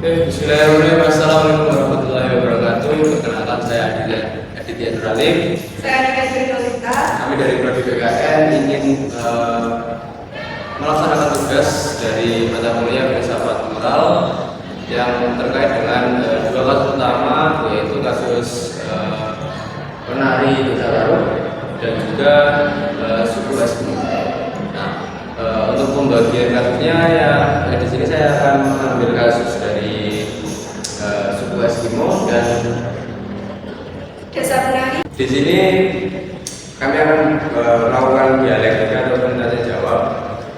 Bismillahirrahmanirrahim. Assalamualaikum warahmatullahi wabarakatuh. Perkenalkan saya Aditya Nuralim. Saya Nika Srinolita. Kami dari Prodi BKN ingin melaksanakan tugas dari mata kuliah filsafat moral yang terkait dengan dua kasus utama, yaitu kasus penari Desa dan juga suku Eskimo. Untuk pembagian kasusnya ya di sini saya akan mengambil kasus dari suku Eskimo dan Desa penari. di sini kami akan melakukan dialektika atau tanya jawab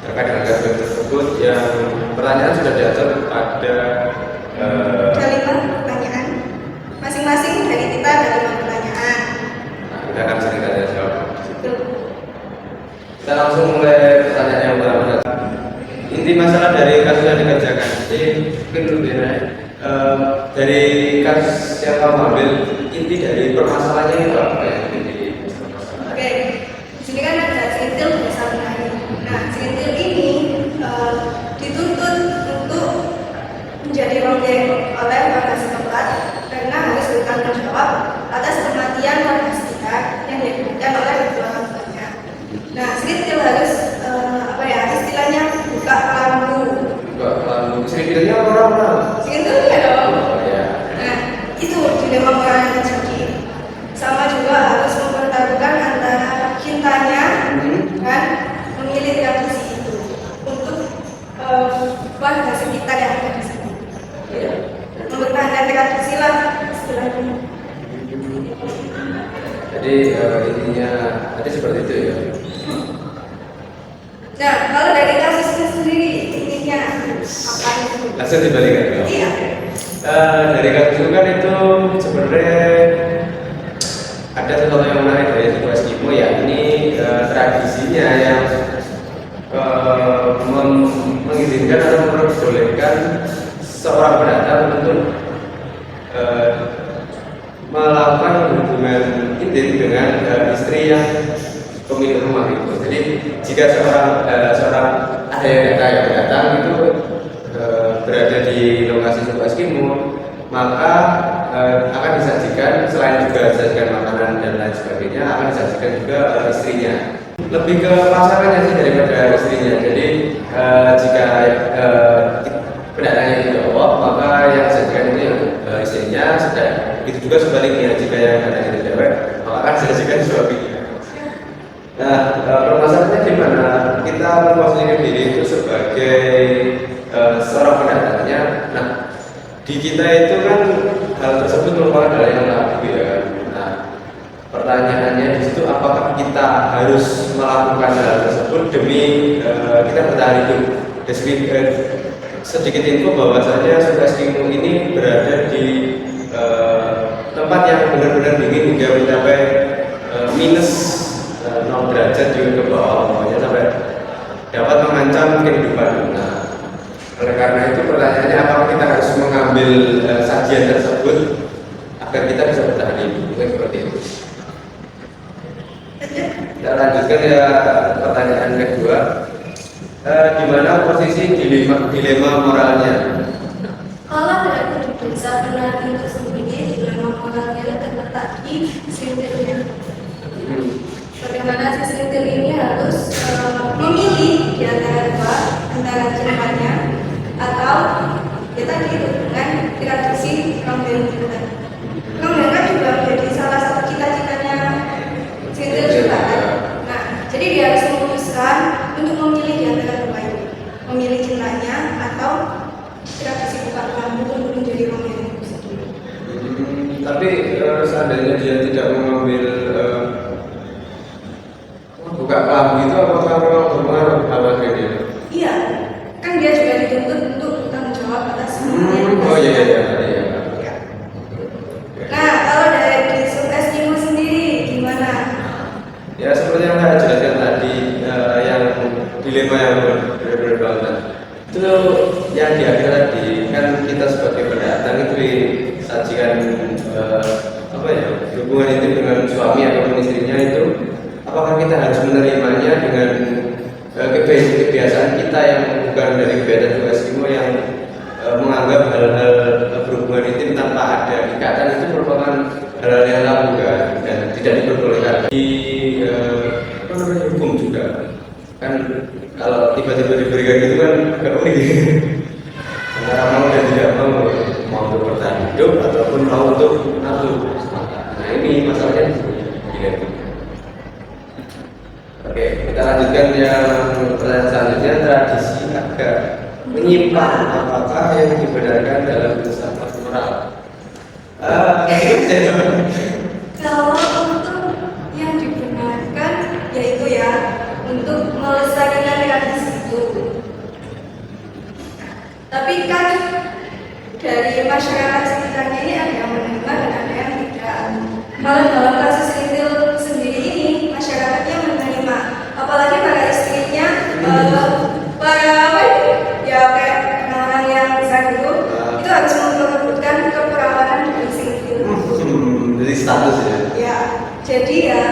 terkait dengan kasus tersebut yang pertanyaan sudah diatur pada Ada 5 pertanyaan. Masing-masing dari kita ada 5 pertanyaan. kita akan sering tanya jawab. Kita langsung mulai pertanyaan yang pertama. Inti masalah dari kasus yang dikerjakan jadi mungkin lebih dari kasus yang kamu ambil, inti dari permasalahannya itu apa ya? Oke, di sini kan ada Cintil Desa Penari. Nah, Cintil ini dituntut untuk menjadi ronggeng oleh warga setempat karena harus bertanggung jawab atas kematian warga sekitar yang diakibatkan oleh kedua orang tuanya. Nah, Cintil harus istilahnya buka lampu. Buka lampu. Cintilnya orang-orang. Cintilnya dong. Oh, ya. Nah, itu dilema moral yang terjadi. Sama juga harus mempertaruhkan antara cintanya dan memilih tradisi itu untuk warga sekitar yang ada di sini. Mempertahankan tradisi lah istilahnya. Jadi intinya tadi seperti itu ya. Nah, kalau dari kasusnya sendiri intinya apa itu? Langsung dibalikan ya. Iya. Dari kasus itu kan itu sebenarnya ada sesuatu yang menarik dari suku Eskimo, ya ini tradisinya yang mengizinkan atau memperbolehkan seorang pendatang untuk melakukan hubungan intim dengan istri yang pemilik rumah itu. Jadi jika seorang ada yang datang itu berada di lokasi suku Eskimo, maka akan disajikan, selain juga disajikan makanan dan lain sebagainya, akan disajikan juga istrinya. Lebih ke pasangannya sih daripada istrinya. Jadi jika pendatangnya itu cowok, maka yang disajikan itu yang istrinya. Itu juga sebaliknya, jika yang datang itu cewek, maka akan disajikan suaminya. Nah, permasalahannya di mana kita memposisikan diri itu sebagai seorang pendatangnya. Nah, di kita itu kan hal tersebut merupakan hal yang tabu ya kan. Nah, pertanyaannya di situ, apakah kita harus melakukan hal tersebut demi kita bertahan hidup? Sedikit info bahwasanya suku Eskimo ini berada di tempat yang benar-benar dingin hingga mencapai minus 0 derajat juga ke bawah, pokoknya sampai dapat mengancam kehidupan. Nah, oleh karena itu pertanyaannya, apakah kita harus mengambil sajian tersebut agar kita bisa bertahan hidup? Mungkin seperti itu. Kita lanjutkan ya pertanyaan kedua. Di mana posisi dilema moralnya? Kalau dari Desa Penari itu sendiri, dilema moralnya terletak di Cintil. Bagaimana si Cintil ini harus memilih di antara cintanya atau kita dengan tradisi ronggeng kita. Ronggeng kan juga menjadi salah satu cita-citanya Cintil juga kan. Nah, jadi dia harus memutuskan untuk memilih di antara dua itu, memilih cintanya atau tradisi buka lampu untuk menjadi ronggeng itu sendiri. Tapi seandainya dia tidak mengambil buka lampu itu, apakah memang berpengaruh hal dia? Iya, kan dia juga dituntut untuk bertanggung jawab atas Oh iya. Nah, kalau dari suku Eskimo sendiri gimana? Ya seperti yang saya jelaskan tadi, yang dilema yang benar-benar banget itu yang di akhir tadi kan, kita sebagai pendatang itu disajikan hubungan intim dengan suami ataupun istrinya itu, apakah kita harus menerimanya dengan kebiasaan kita yang bukan dari kebiasaan Eskimo yang menganggap hal mau dan tidak mau untuk bertahan hidup ataupun mau untuk nafsu semata. Nah ini masalahnya di sini. Oke, kita lanjutkan yang pertanyaan selanjutnya. Tradisi agak menyimpang, apakah yang dibenarkan dalam filsafat moral? Kalau untuk yang dibenarkan yaitu ya untuk melestarikan tradisi itu. Tapi kan dari masyarakat sekitarnya ini ada yang menerima dan ada yang tidak. Kalau dalam kasus Intil sendiri ini masyarakatnya menerima, apalagi para istrinya, para apa itu? Ya kayak orang yang besar itu harus memperebutkan keperawanan dari Intil. Jadi status ya. Ya, jadi ya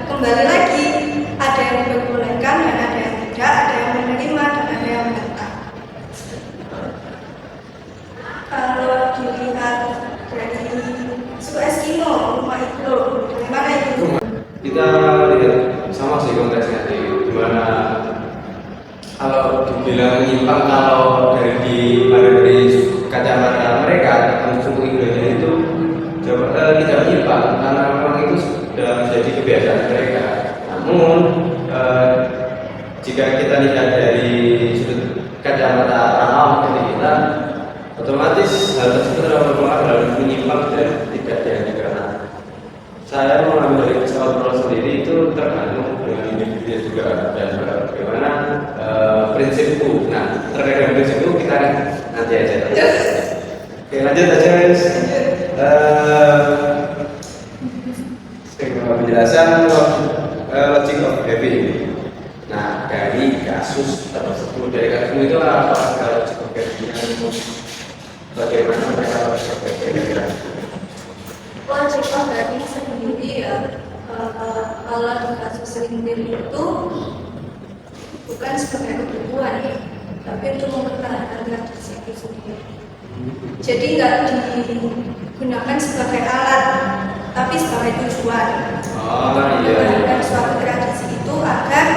kembali lagi ada yang diperbolehkan dan ada yang tidak, ada yang menerima dan ada yang menentang. Kalau dilihat dari suku Eskimo, rumah itu, bagaimana itu? Kita lihat sama sih konteksnya di mana kalau dibilang menyimpang, kalau dari kacamata mereka untuk suku Indonesia itu tidak menyimpang karena memang itu sudah menjadi kebiasaan mereka. Namun jika kita lihat dari sudut kacamata orang awam seperti kita, otomatis hal tersebut adalah berpengaruh dalam menyimpang dan tidak dianjurkan. Karena saya mengambil dari pesawat moral sendiri itu tergantung dengan individunya juga dan bagaimana prinsipku. Nah, terkait dengan prinsipku kita nanti aja. Oke, lanjut aja guys. Penjelasan logic of having. Nah, dari kasus tersebut, dari kasus itu apa logic of having? Bagaimana mereka logic of having? Logic of having sendiri ya, kalau di kasus sendiri itu bukan sebagai kebutuhan ya, tapi untuk mempertahankan tradisi itu sendiri. Jadi nggak digunakan sebagai alat, tapi sebagai tujuan. Mempertahankan suatu tradisi itu agar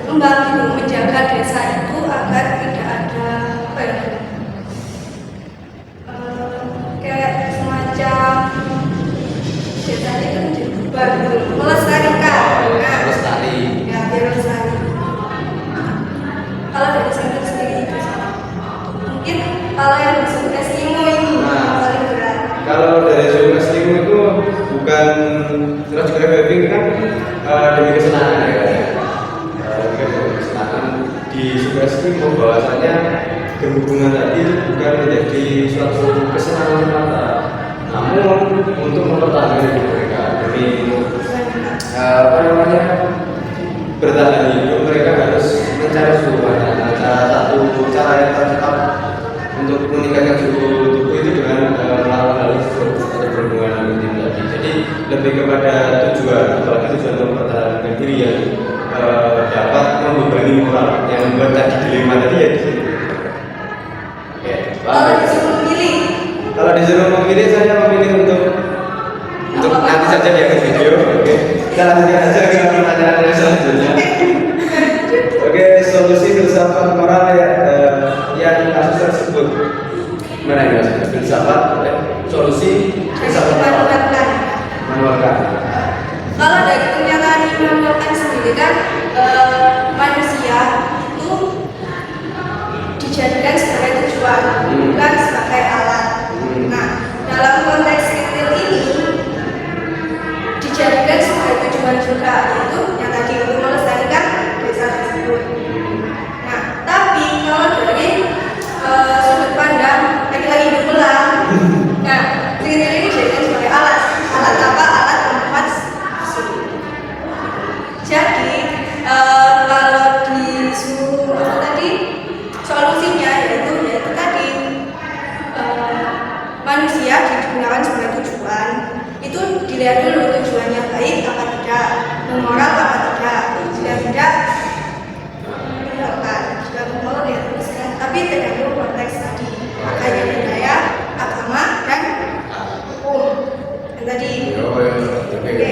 membantu menjaga desa itu agar tidak ada apa ya, kayak semacam desanya itu menjadi baru melestarikan. Melestari. Ya, biar lestari. Kalau dari saya sendiri itu mungkin kalau yang disebut Eskimo ini paling berat. Kalau dari suku Eskimo itu bukan terus juga having kan demi kesenangan ya. Demi kesenangan di suku Eskimo bahwasanya kehubungan tadi bukan menjadi suatu kesenangan semata, namun untuk mempertahankan hidup mereka demi bertahan hidup. Mereka harus mencari suhu panas. Satu cara yang tercepat untuk meningkatkan suhu tubuh itu dengan melakukan hal itu atau berhubungan intim tadi. Jadi lebih kepada tujuan, apalagi tujuan mempertahankan diri yang dapat membebani moral yang membuat tadi dilema tadi ya di sini. Oke, Kalau disuruh memilih, kalau disuruh memilih, saya memilih untuk nanti saja di akhir video. Oke, kita lanjutkan aja ke pertanyaan yang selanjutnya. Oke, solusi filsafat moral ya, yang kasus tersebut. Mana ini maksudnya? Filsafat, solusi filsafat moral. Manualkan. Kalau dari pernyataan Immanuel Kant sendiri kan manusia itu dijadikan sebagai tujuan, bukan sebagai alat. Nah, dalam konteks Intil ini dijadikan sebagai tujuan juga, yaitu yang tadi untuk melestarikan desa tersebut. Nah, tapi kalau dari sudut pandang lagi-lagi hidup ulang, nah Intil ini dijadikan sebagai alat. Alat apa? Alat pemenuhan nafsu. Jadi kalau disuruh apa tadi solusinya yaitu tadi manusia digunakan sebagai tujuan. Itu dilihat dulu tujuannya baik apa tidak, memoral apa tidak. Jika tidak, meninggalkan. Jika memoral ya teruskan. Tapi tergantung konteks tadi. Makanya budaya, agama dan hukum. Yang tadi. Oke.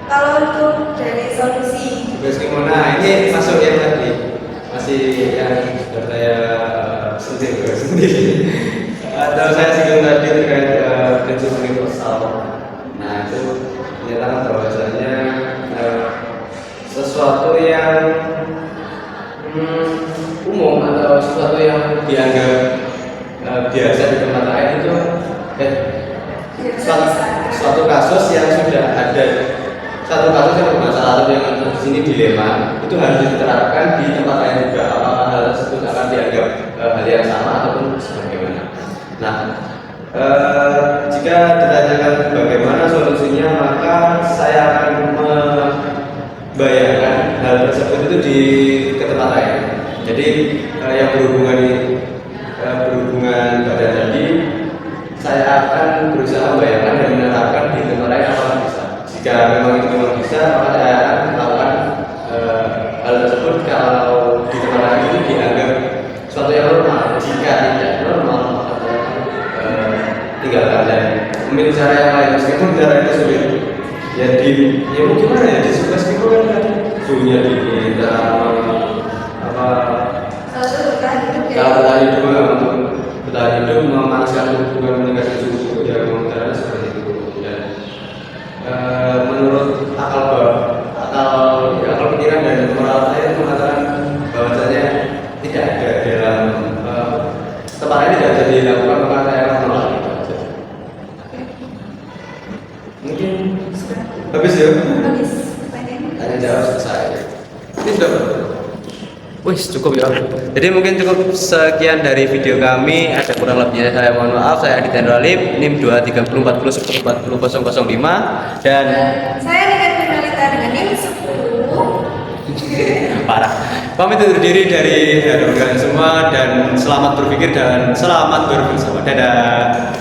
Kalau untuk dari solusi, Nah ini masuk yang tadi masih yang sudah saya sentil Atau saya singgung tadi terkait prinsip universal. Nah itu menyatakan bahwasanya sesuatu yang umum atau sesuatu yang dianggap biasa di tempat lain itu suatu kasus yang sudah ada, satu kasus yang bermasalah atau yang di sini dilema itu harus diterapkan di tempat lain juga. Apakah hal tersebut akan dianggap hal yang sama ataupun sebagaimana? Nah, jika ditanyakan bagaimana solusinya, maka saya akan membayangkan hal tersebut itu ke tempat lain. Jadi yang berhubungan pada tadi, saya akan berusaha membayangkan dan menerapkan di tempat lain apakah bisa. Jika memang itu memang bisa, maka saya akan melakukan hal tersebut kalau di tempat lain itu dianggap suatu yang normal. Jika tidak normal, maka saya akan tinggalkan dan memilih cara yang lain meskipun cara itu sulit. Jadi ya mau gimana ya, meskipun kan suhunya dingin, kalau bertahan hidup untuk bertahan hidup memanaskan tubuh, meningkatkan suhu ya mengenai seperti itu. Dan menurut akal pikiran dan moral saya itu mengatakan bahwasanya tidak ada dalam tempat lain tidak bisa dilakukan, maka saya akan menolak itu aja. Mungkin habis ya? Habis. Tanya jawab selesai. Ini sudah wih, cukup ya. Jadi mungkin cukup sekian dari video kami. Ada kurang lebihnya saya mohon maaf. Saya Adit Hendrolip, NIM 230401005 dan saya dengan Nurmalita dengan NIM 10. parah. Pamit undur diri dari kalian semua dan selamat berpikir dan selamat bersama. Dadah.